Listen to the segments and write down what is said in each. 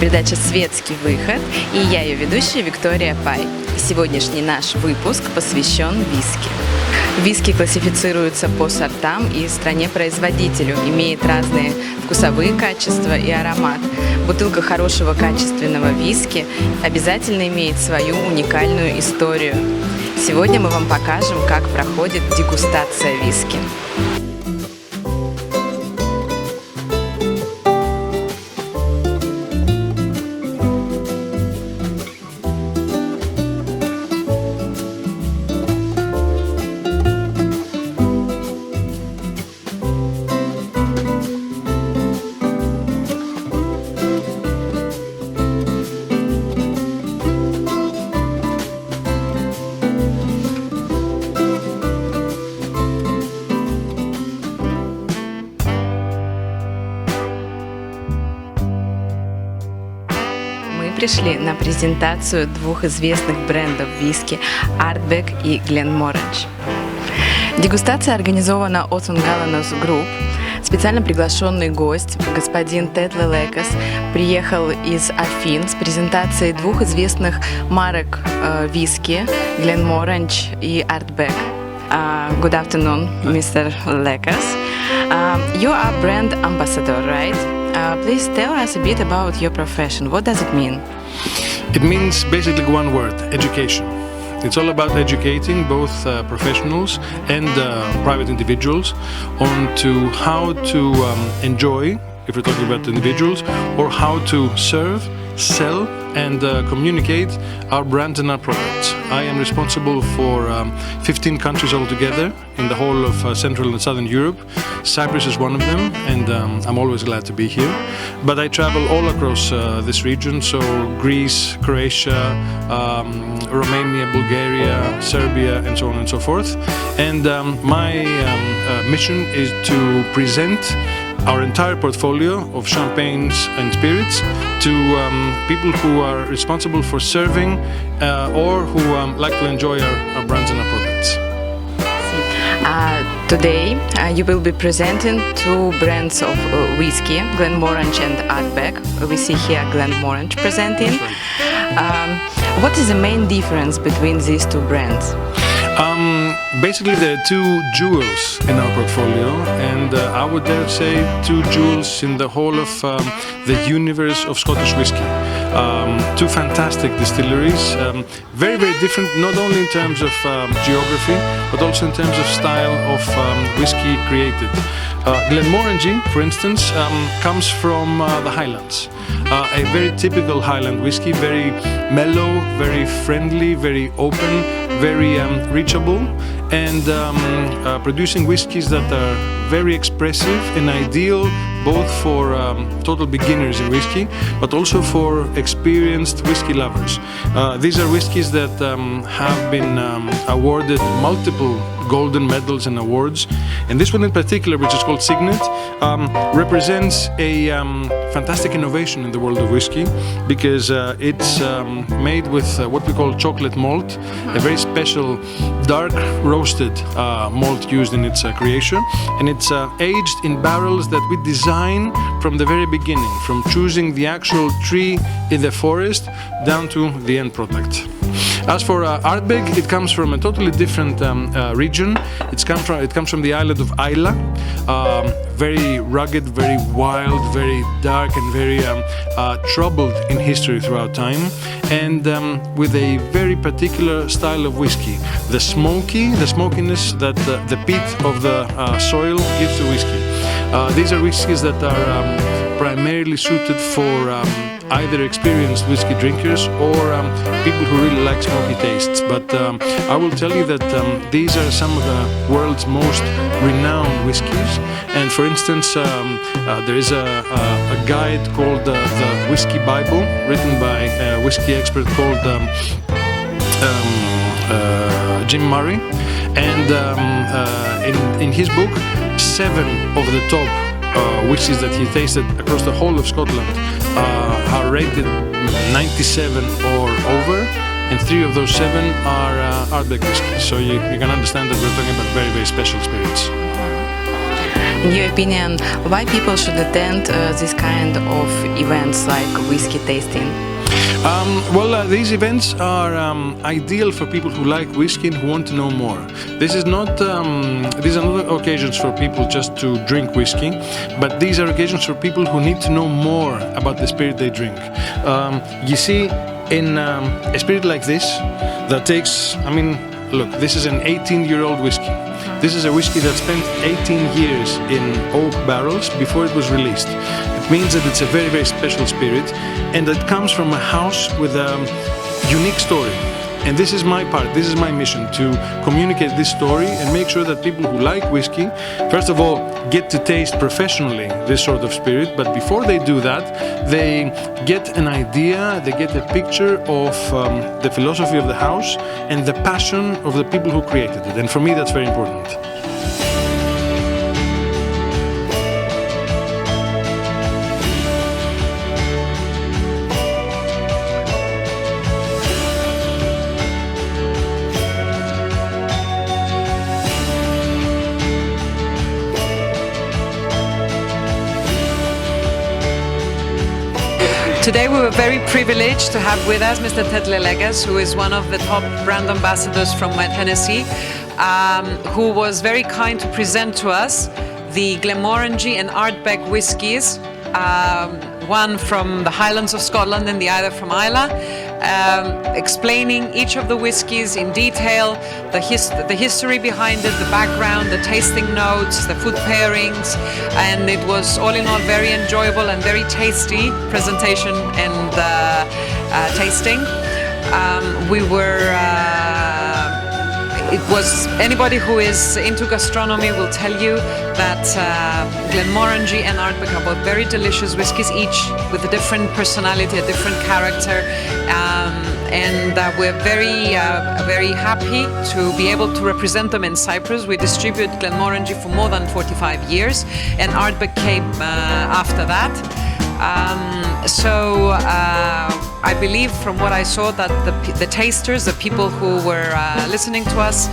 передача «Светский, выход», и я ее ведущая Виктория Пай. Сегодняшний наш выпуск посвящен виски. Виски классифицируются по сортам и стране-производителю, имеет разные вкусовые качества и аромат. Бутылка хорошего качественного виски обязательно имеет свою уникальную историю. Сегодня мы вам покажем, как проходит дегустация виски. Пришли на презентацию двух известных брендов виски RDBEG и GLENMORANGIE. Дегустация организована от Галанос Групп. Специально приглашенный гость, господин Тед Лелекас, приехал из Афин с презентацией двух известных марок виски GLENMORANGIE и RDBEG. Good afternoon, Mr. Lekas. You are brand ambassador, right? Please tell us a bit about your profession. What does it mean? It means basically one word: education. It's all about educating both professionals and private individuals on to how to enjoy, if we're talking about individuals, or how to serve, sell and communicate our brands and our products. I am responsible for 15 countries altogether in the whole of Central and Southern Europe. Cyprus is one of them, and I'm always glad to be here. But I travel all across this region, so Greece, Croatia, Romania, Bulgaria, Serbia, and so on and so forth. And my mission is to present our entire portfolio of champagnes and spirits to people who are responsible for serving or who like to enjoy our brands and our products. Today you will be presenting two brands of whiskey, GLENMORANGIE and RDBEG. We see here GLENMORANGIE presenting. What is the main difference between these two brands? Basically, there are two jewels in our portfolio, and I would dare say two jewels in the whole of the universe of Scottish whiskey. Two fantastic distilleries, very, very different, not only in terms of geography, but also in terms of style of whiskey created. GLENMORANGIE, for instance, comes from the Highlands. A very typical Highland whiskey, very mellow, very friendly, very open, very reachable, and producing whiskies that are very expressive and ideal both for total beginners in whiskey, but also for experienced whiskey lovers. These are whiskies that have been awarded multiple golden medals and awards, and this one in particular, which is called Signet, represents a fantastic innovation in the world of whiskey, because it's made with what we call chocolate malt, a very special dark roasted malt used in its creation, and it's aged in barrels that we design from the very beginning, from choosing the actual tree in the forest down to the end product. As for RDBEG, it comes from a totally different region. It comes from the island of Islay, very rugged, very wild, very dark, and very troubled in history throughout time, and with a very particular style of whiskey. The smokiness that the peat of the soil gives to whiskey. These are whiskies that are primarily suited for either experienced whiskey drinkers or people who really like smoky tastes. But I will tell you that these are some of the world's most renowned whiskies. And for instance, there is a guide called the Whiskey Bible, written by a whiskey expert called Jim Murray. And in his book, 7 of the top whiskies that he tasted across the whole of Scotland are rated 97 or over, and 3 of those 7 are RDBEG whiskies. So you can understand that we're talking about very, very special spirits. In your opinion, why people should attend this kind of events like whiskey tasting? These events are ideal for people who like whiskey and who want to know more. These are not occasions for people just to drink whiskey, but these are occasions for people who need to know more about the spirit they drink. You see, in a spirit like this, that takes, look, this is an 18-year-old whiskey. This is a whiskey that spent 18 years in oak barrels before it was released. It means that it's a very, very special spirit, and it comes from a house with a unique story. And this is my part, this is my mission, to communicate this story and make sure that people who like whiskey, first of all, get to taste professionally this sort of spirit, but before they do that, they get an idea, they get a picture of the philosophy of the house and the passion of the people who created it. And for me, that's very important. Today we were very privileged to have with us Mr. Ted Lelekas, who is one of the top brand ambassadors from Tennessee, who was very kind to present to us the GLENMORANGIE and ARDBEG whiskies, one from the Highlands of Scotland and the other from Islay, explaining each of the whiskies in detail, the history behind it, the background, the tasting notes, the food pairings, and it was all in all very enjoyable and very tasty presentation and tasting. Anybody who is into gastronomy will tell you that GLENMORANGIE and ARDBEG are both very delicious whiskies, each with a different personality, a different character, and we're very happy to be able to represent them in Cyprus. We distribute GLENMORANGIE for more than 45 years, and ARDBEG came after that. I believe from what I saw that the tasters, the people who were listening to us,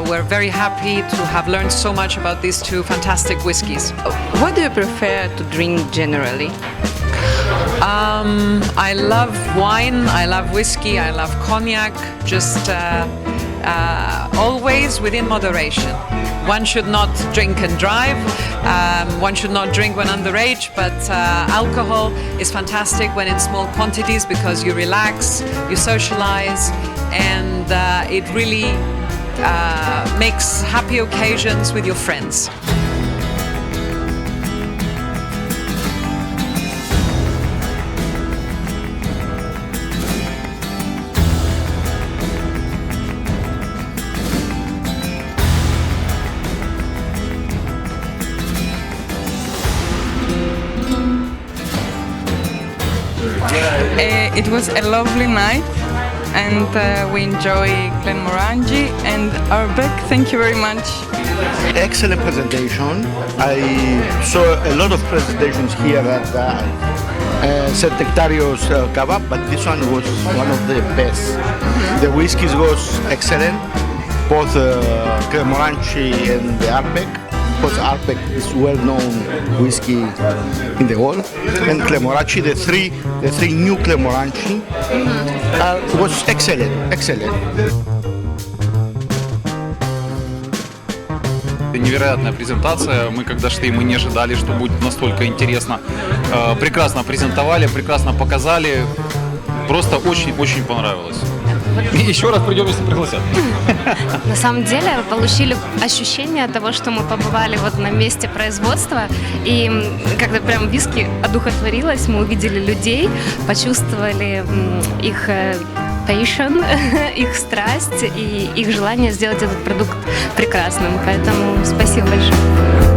were very happy to have learned so much about these two fantastic whiskies. What do you prefer to drink generally? I love wine, I love whiskey, I love cognac, just always within moderation. One should not drink and drive, one should not drink when underage, but alcohol is fantastic when in small quantities because you relax, you socialize, and it really makes happy occasions with your friends. It was a lovely night, and we enjoy GLENMORANGIE and ARDBEG. Thank you very much. Excellent presentation. I saw a lot of presentations here at St. Nectario's Kebab, but this one was one of the best. The whiskies was excellent, both GLENMORANGIE and the ARDBEG. Because ARDBEG is well-known whiskey in the world, and GLENMORANGIE, the three new GLENMORANGIE, was excellent. Невероятная презентация. Мы когда шли, мы не ожидали, что будет настолько интересно. Прекрасно презентовали, прекрасно показали. Просто очень-очень понравилось. Еще раз придем, если пригласят. На самом деле получили ощущение того, что мы побывали вот на месте производства, и когда прям виски одухотворилось, мы увидели людей, почувствовали их passion, их страсть и их желание сделать этот продукт прекрасным. Поэтому спасибо большое.